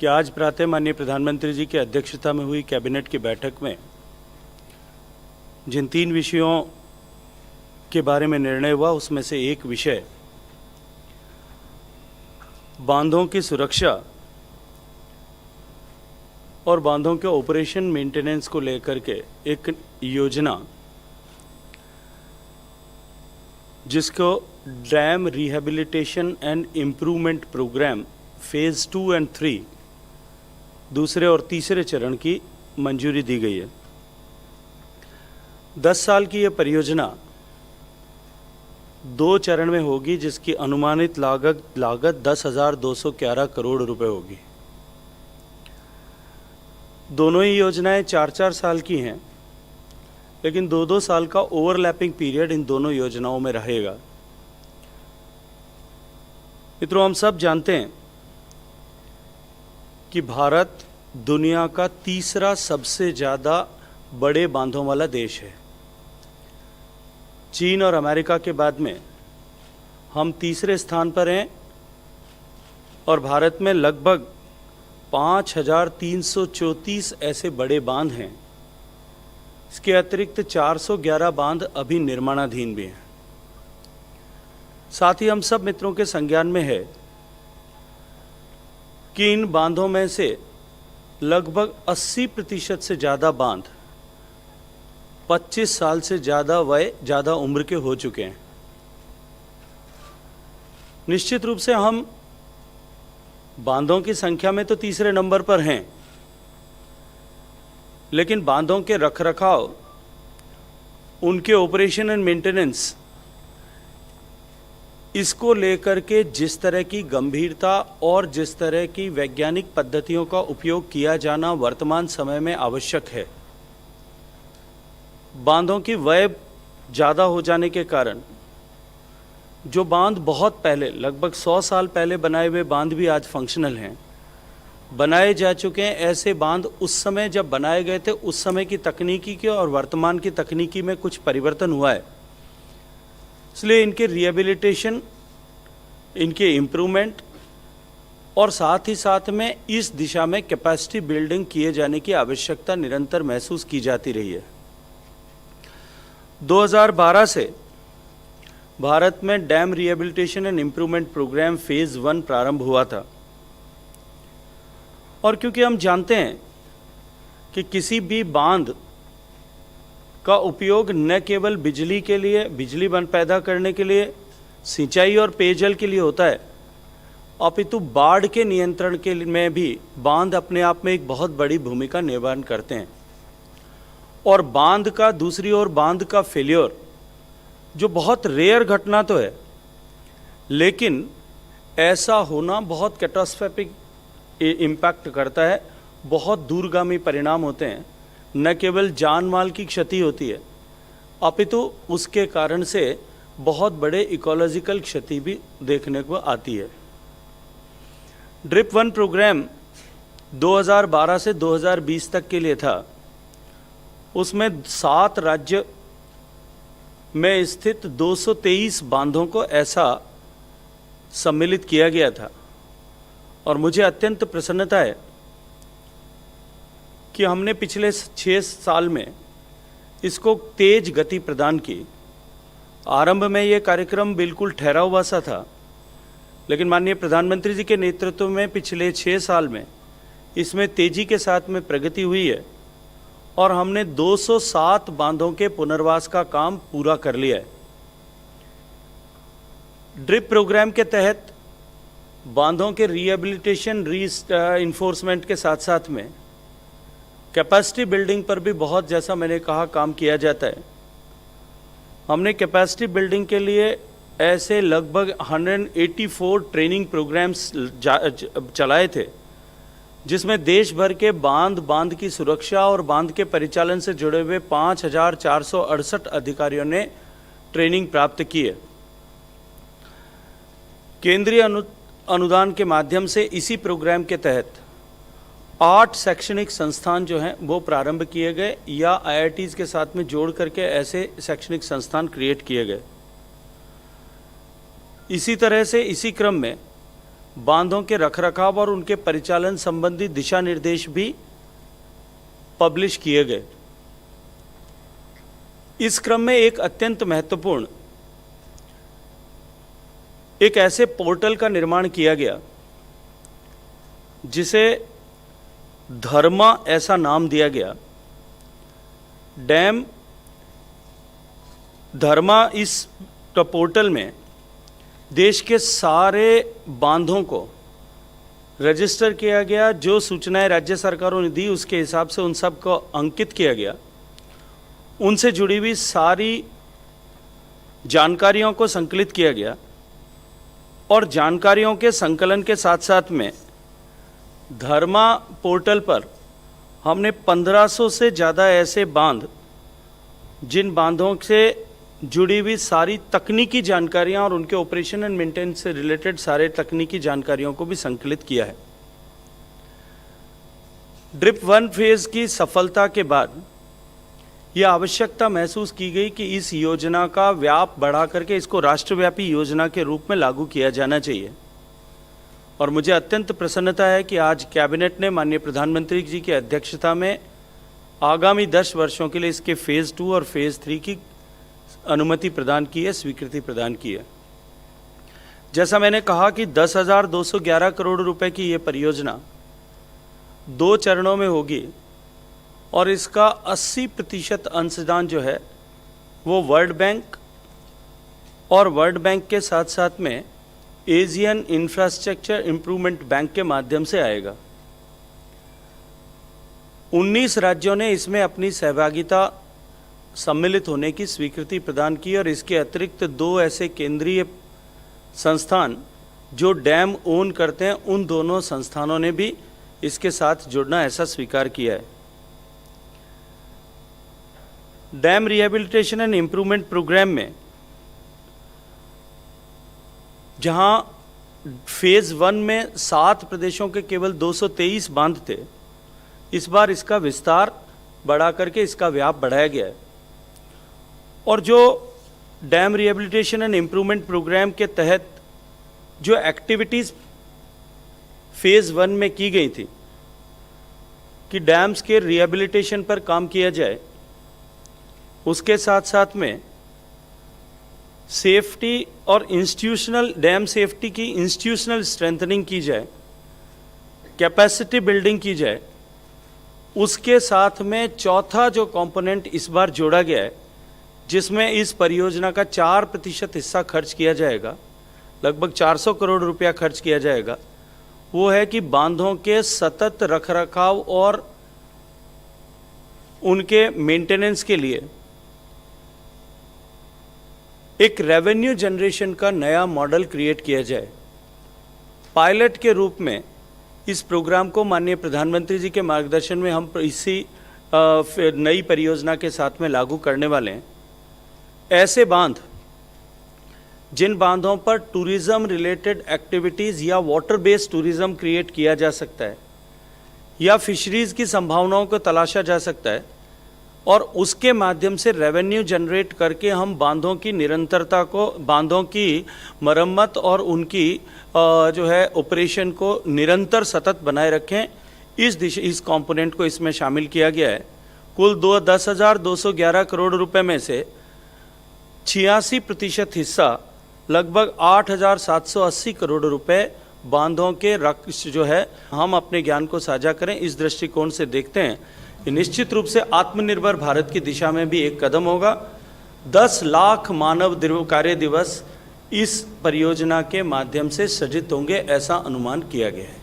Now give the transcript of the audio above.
कि आज प्रातः माननीय प्रधानमंत्री जी की अध्यक्षता में हुई कैबिनेट की बैठक में जिन 3 विषयों के बारे में निर्णय हुआ उसमें से एक विषय बांधों की सुरक्षा और बांधों के ऑपरेशन मेंटेनेंस को लेकर के एक योजना जिसको dam rehabilitation and improvement programme phase 2 और 3 दूसरे और तीसरे चरण की मंजूरी दी गई है। 10 साल की यह परियोजना 2 चरण में होगी जिसकी अनुमानित लागत 10,211 करोड़ रुपए होगी। दोनों ही योजनाएं 4-4 साल की हैं, लेकिन 2-2 साल का ओवरलैपिंग पीरियड इन दोनों योजनाओं में रहेगा। मित्रों, हम सब जानते हैं कि भारत दुनिया का तीसरा सबसे ज़्यादा बड़े बांधों वाला देश है। चीन और अमेरिका के बाद में हम तीसरे स्थान पर हैं और भारत में लगभग 5,334 ऐसे बड़े बांध हैं। इसके अतिरिक्त 411 बांध अभी निर्माणाधीन भी हैं। साथ ही हम सब मित्रों के संज्ञान में है कि इन बांधों में से लगभग 80% से ज़्यादा बांध 25 साल से ज़्यादा उम्र के हो चुके हैं। निश्चित रूप से हम बांधों की संख्या में तो तीसरे नंबर पर हैं, लेकिन बांधों के रखरखाव, उनके ऑपरेशन एंड मेंटेनेंस, इसको लेकर के जिस तरह की गंभीरता और जिस तरह की वैज्ञानिक पद्धतियों का उपयोग किया जाना वर्तमान समय में आवश्यक है, बांधों की वय ज़्यादा हो जाने के कारण जो बांध बहुत पहले लगभग 100 साल पहले बनाए हुए बांध भी आज फंक्शनल हैं, बनाए जा चुके हैं। ऐसे बांध उस समय जब बनाए गए थे उस समय की तकनीकी के और वर्तमान की तकनीकी में कुछ परिवर्तन हुआ है, इसलिए इनके रिहेबिलिटेशन, इनके इम्प्रूवमेंट और साथ ही साथ में इस दिशा में कैपेसिटी बिल्डिंग किए जाने की आवश्यकता निरंतर महसूस की जाती रही है। 2012 से भारत में dam rehabilitation and improvement programme phase 1 प्रारंभ हुआ था और क्योंकि हम जानते हैं कि किसी भी बांध का उपयोग न केवल बिजली के लिए, बिजली पैदा करने के लिए, सिंचाई और पेयजल के लिए होता है, अपितु बाढ़ के नियंत्रण के में भी बांध अपने आप में एक बहुत बड़ी भूमिका निर्वहन करते हैं। और बांध का दूसरी ओर बांध का फेल्योर जो बहुत रेयर घटना तो है, लेकिन ऐसा होना बहुत कैटास्ट्रोफिक इम्पैक्ट करता है, बहुत दूरगामी परिणाम होते हैं। न केवल जान माल की क्षति होती है, अपितु उसके कारण से बहुत बड़े इकोलॉजिकल क्षति भी देखने को आती है। ड्रिप 1 प्रोग्राम 2012 से 2020 तक के लिए था। उसमें 7 राज्य में स्थित 223 बांधों को ऐसा सम्मिलित किया गया था और मुझे अत्यंत प्रसन्नता है कि हमने पिछले 6 साल में इसको तेज गति प्रदान की। आरंभ में ये कार्यक्रम बिल्कुल ठहरा हुआ सा था, लेकिन माननीय प्रधानमंत्री जी के नेतृत्व में पिछले 6 साल में इसमें तेजी के साथ में प्रगति हुई है और हमने 207 बांधों के पुनर्वास का काम पूरा कर लिया है। ड्रिप प्रोग्राम के तहत बांधों के रिहेबिलिटेशन, इन्फोर्समेंट के साथ साथ में कैपेसिटी बिल्डिंग पर भी बहुत, जैसा मैंने कहा, काम किया जाता है। हमने कैपेसिटी बिल्डिंग के लिए ऐसे लगभग 184 ट्रेनिंग प्रोग्राम्स चलाए थे, जिसमें देश भर के बांध की सुरक्षा और बांध के परिचालन से जुड़े हुए 5,468 अधिकारियों ने ट्रेनिंग प्राप्त की है। केंद्रीय अनुदान के माध्यम से इसी प्रोग्राम के तहत 8 शैक्षणिक संस्थान जो हैं वो प्रारंभ किए गए या IITs के साथ में जोड़ करके ऐसे शैक्षणिक संस्थान क्रिएट किए गए। इसी तरह से इसी क्रम में बांधों के रखरखाव और उनके परिचालन संबंधी दिशा निर्देश भी पब्लिश किए गए। इस क्रम में एक अत्यंत महत्वपूर्ण एक ऐसे पोर्टल का निर्माण किया गया जिसे धर्मा ऐसा नाम दिया गया। डैम धर्मा इस पोर्टल में देश के सारे बांधों को रजिस्टर किया गया। जो सूचनाएं राज्य सरकारों ने दी उसके हिसाब से उन सब को अंकित किया गया। उनसे जुड़ी हुई सारी जानकारियों को संकलित किया गया और जानकारियों के संकलन के साथ साथ में धर्मा पोर्टल पर हमने 1500 से ज़्यादा ऐसे बांध, जिन बांधों से जुड़ी हुई सारी तकनीकी जानकारियां और उनके ऑपरेशन एंड मेंटेनेंस से रिलेटेड सारे तकनीकी जानकारियों को भी संकलित किया है। ड्रिप 1 फेज की सफलता के बाद यह आवश्यकता महसूस की गई कि इस योजना का व्याप बढ़ा करके इसको राष्ट्रव्यापी योजना के रूप में लागू किया जाना चाहिए। और मुझे अत्यंत प्रसन्नता है कि आज कैबिनेट ने माननीय प्रधानमंत्री जी की अध्यक्षता में आगामी 10 वर्षों के लिए इसके फेज़ 2 और फेज़ 3 की अनुमति प्रदान की है, स्वीकृति प्रदान की है। जैसा मैंने कहा कि 10,211 करोड़ रुपए की ये परियोजना 2 चरणों में होगी और इसका 80% अंशदान जो है वो वर्ल्ड बैंक और वर्ल्ड बैंक के साथ साथ में एशियन इंफ्रास्ट्रक्चर इम्प्रूवमेंट बैंक के माध्यम से आएगा। 19 राज्यों ने इसमें अपनी सहभागिता सम्मिलित होने की स्वीकृति प्रदान की और इसके अतिरिक्त 2 ऐसे केंद्रीय संस्थान जो डैम ओन करते हैं उन दोनों संस्थानों ने भी इसके साथ जुड़ना ऐसा स्वीकार किया है। Dam rehabilitation and improvement programme में जहां फेज 1 में 7 प्रदेशों के केवल 223 बांध थे, इस बार इसका विस्तार बढ़ा करके इसका व्याप बढ़ाया गया है। और जो dam rehabilitation and improvement programme के तहत जो एक्टिविटीज़ फेज़ 1 में की गई थी कि डैम्स के रिहेबिलिटेशन पर काम किया जाए, उसके साथ साथ में सेफ्टी और इंस्टीट्यूशनल डैम सेफ्टी की इंस्टीट्यूशनल स्ट्रेंथनिंग की जाए, कैपेसिटी बिल्डिंग की जाए, उसके साथ में चौथा जो कंपोनेंट इस बार जोड़ा गया है जिसमें इस परियोजना का 4% हिस्सा खर्च किया जाएगा, लगभग 400 करोड़ रुपया खर्च किया जाएगा, वो है कि बांधों के सतत रखरखाव और उनके मेंटेनेंस के लिए एक रेवेन्यू जनरेशन का नया मॉडल क्रिएट किया जाए। पायलट के रूप में इस प्रोग्राम को माननीय प्रधानमंत्री जी के मार्गदर्शन में हम इसी नई परियोजना के साथ में लागू करने वाले हैं। ऐसे बांध जिन बांधों पर टूरिज्म रिलेटेड एक्टिविटीज़ या वाटर बेस्ड टूरिज्म क्रिएट किया जा सकता है या फिशरीज़ की संभावनाओं को तलाशा जा सकता है और उसके माध्यम से रेवेन्यू जनरेट करके हम बांधों की निरंतरता को, बांधों की मरम्मत और उनकी जो है ऑपरेशन को निरंतर सतत बनाए रखें, इस कंपोनेंट को इसमें शामिल किया गया है। कुल 10,211 करोड़ रुपए में से 86% हिस्सा लगभग 8,780 करोड़ रुपए बांधों के जो है हम अपने ज्ञान को साझा करें, इस दृष्टिकोण से देखते हैं। ये निश्चित रूप से आत्मनिर्भर भारत की दिशा में भी एक कदम होगा। 10 लाख मानव कार्य दिवस इस परियोजना के माध्यम से सृजित होंगे, ऐसा अनुमान किया गया है।